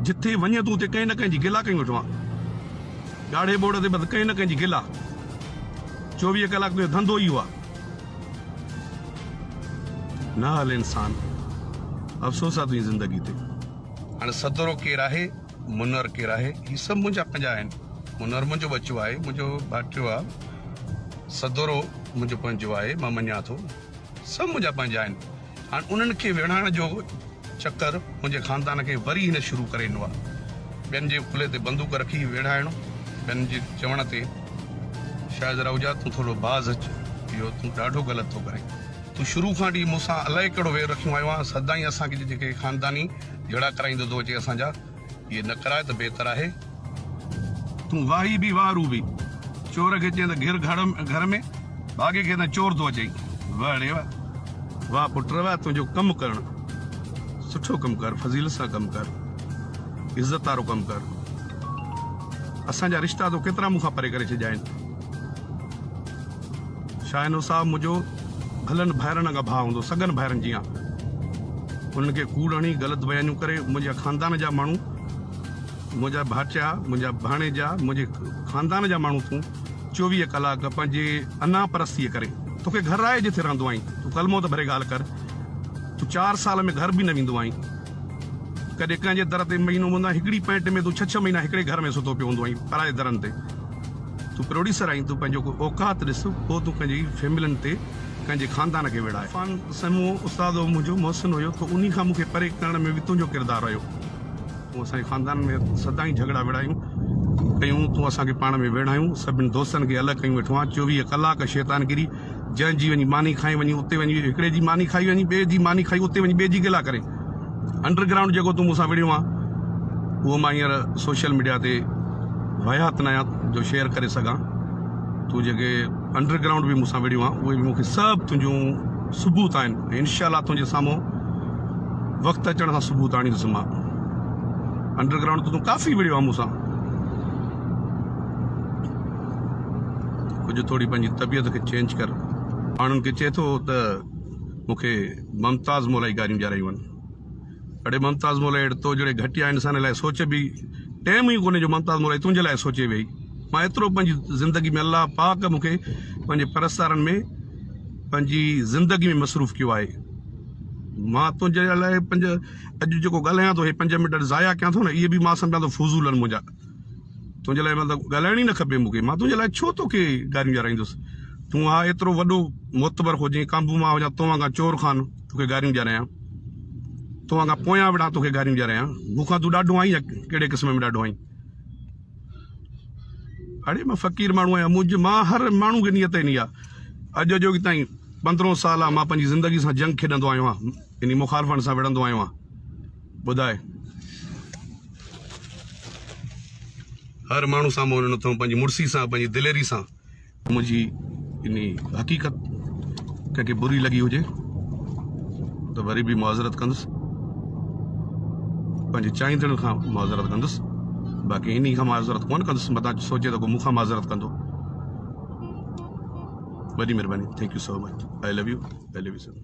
जिथे वञे तूं उते कंहिं न कंहिं जी गिला कई वेठो आहे। ॻाढ़े बोर्ड ते बस कंहिं न कंहिं जी गिला। 24 कलाक तुंहिंजो धंधो ई आहे। न हल इंसान, अफ़सोस आहे तुंहिंजी ज़िंदगी ते। हाणे सदरो केरु आहे, मुनर केरु आहे, ही सभु मुंहिंजा पंहिंजा आहिनि। मुनर मुंहिंजो बचो आहे, मुंहिंजो भाटियो आहे। सदरो मुंहिंजो पंहिंजो आहे, मां मञा थो। सभु मुंहिंजा पंहिंजा आहिनि। हाणे उन्हनि खे विढ़ाइण जो चक्कर मुंहिंजे ख़ानदान खे वरी हिन शुरू करे ॾिनो आहे। ॿियनि जे खुले ते बंदूक रखी विढ़ाइणो, ॿियनि जे चवण ते। शायदि रहुजा तूं थोरो बाज़ अच, इहो तूं ॾाढो ग़लति थो करे। तूं शुरू खां वठी मूंसां अलाए कहिड़ो वेर रखियो आयो आहे। सदाईं असांखे जेके ख़ानदानी जहिड़ा कराईंदो थो अचे असांजा, इहे न कराए त बहितर आहे। तूं वाही बि वारू बि। चोर खे चई त घिर घर में, भागे खे त चोर थो अचे। वाह रे वाह, वाह पुट वाह। तुंहिंजो कमु करणु सुठो कमु कर, फज़ीलत सां कमु कर, इज़त वारो कमु कर। असांजा रिश्ता तो केतिरा मूंखां परे करे छॾिया आहिनि। शाहिनो साहब मुंहिंजो हलनि भाइरनि खां भाउ हूंदो, सगन भाइरनि जीअं। उन्हनि खे कूड़ हणी ग़लति बयानियूं करे मुंहिंजा ख़ानदान जा माण्हू, मुंहिंजा भाटिया, मुंहिंजा भाणेजा, मुंहिंजे ख़ानदान जा माण्हू तूं 24 कलाक पंहिंजे अना परस्तीअ करे। तोखे घर आहे जिथे रहंदो आहीं, तूं कलमो त भरे ॻाल्हि कर। तूं 4 साल में घर बि न वेंदो आहीं। कॾहिं कंहिंजे दर ते महीनो हूंदा, हिकिड़ी पैंट में तूं 6 महीना हिकिड़े घर में सुतो पियो हूंदो आहीं, पराए दरनि ते। तूं प्रोड्यूसर आहीं, तूं पंहिंजो औकात ॾिस, पोइ तूं कंहिंजी फैमिलियुनि ते, कंहिंजे ख़ानदान खे विढ़ाए। फ़ान समूह उस्ताद मुंहिंजो मोहसिन हुयो, त उन खां मूंखे परे करण में बि तुंहिंजो किरदारु हुयो। तूं असांजे ख़ानदान में सदाईं झगड़ा विढ़ायूं कयूं, तूं असांखे पाण में विढ़ायूं, सभिनि दोस्तनि खे अलॻि कयूं वेठो आहे। 24 कलाक शैतानगिरी, जंहिंजी वञी मानी खाई वञी उते वञी हिकिड़े जी मानी खाई वञी, ॿिए जी मानी खाई उते वञी ॿिए जी गिला करे। अंडरग्राउंड जेको तूं मूंसां विढ़ियो आहे, उहो मां हींअर सोशल मीडिया ते वाहियात न आहियां जो शेयर करे सघां। तूं जेके अंडरग्राउंड बि मूंसां विढ़ियो आहे, उहे बि मूंखे सभु तुंहिंजूं सबूत आहिनि। इंशाअल्लाह तुंहिंजे साम्हूं वक़्तु अचण सां सबूत आणींदुसि मां। अंडरग्राउंड तूं काफ़ी विढ़ियो आहे मूंसां। कुझु थोरी पंहिंजी तबियत खे चेंज कर। माण्हुनि खे चए थो त मूंखे मुमताज़ मोलाई गारियूं ॼारायूं आहिनि। अड़े मुमताज़ मोलाई तो जहिड़े घटिया इंसान लाइ सोच बि टाइम ई कोन्हे जो मुमताज़ मोलाई तुंहिंजे लाइ सोचे वेही। मां एतिरो पंहिंजी ज़िंदगी में अलाह पाक मूंखे पंहिंजे परस्तारनि में पंहिंजी ज़िंदगी में मसरूफ़ कयो आहे। मां तुंहिंजे लाइ अॼु जेको ॻाल्हायां थो, हे 5 मिंट ज़ाया कयां थो न, इहे बि मां सम्झां थो फज़ूल आहिनि मुंहिंजा। तुंहिंजे लाइ मतिलबु ॻाल्हाइण ई न खपे मूंखे। मां तुंहिंजे लाइ छो तोखे गारियूं ॼाराईंदुसि। तूं हा एतिरो वॾो मोतबर हुजे, काबू मां हुजां, तो वांगुरु चोर ख़ान तोखे गारियूं ॼारायां, तो वांगुरु पोयां विढ़ा तोखे गारियूं ॼारायां। मूंखां तूं ॾाढो आहीं या कहिड़े क़िस्म में ॾाढो आहीं? अड़े मां फ़क़ीर माण्हू आहियां, मां हर माण्हू खे नियत ईंदी आहे। अॼु जो ताईं 15 साल आहे मां पंहिंजी ज़िंदगी सां जंग खेॾंदो आहियो आहियां, इन मुखालफ़नि सां विढ़ंदो आहियो आहियां। ॿुधाए, हर माण्हू सां मां वञणो अथव, पंहिंजी मुड़सी सां, पंहिंजी दिलेरी सां। मुंहिंजी इन हक़ीक़त कंहिंखे बुरी लॻी हुजे त वरी बि मुआज़रत कंदुसि, पंहिंजे चाहींदड़ खां मुआज़रत कंदुसि, बाक़ी इन खां मुआज़रत कोन कंदुसि। मथां सोचे त को मूंखां मुआज़रत कंदो। वॾी महिरबानी। Thank you so much. I love U sir.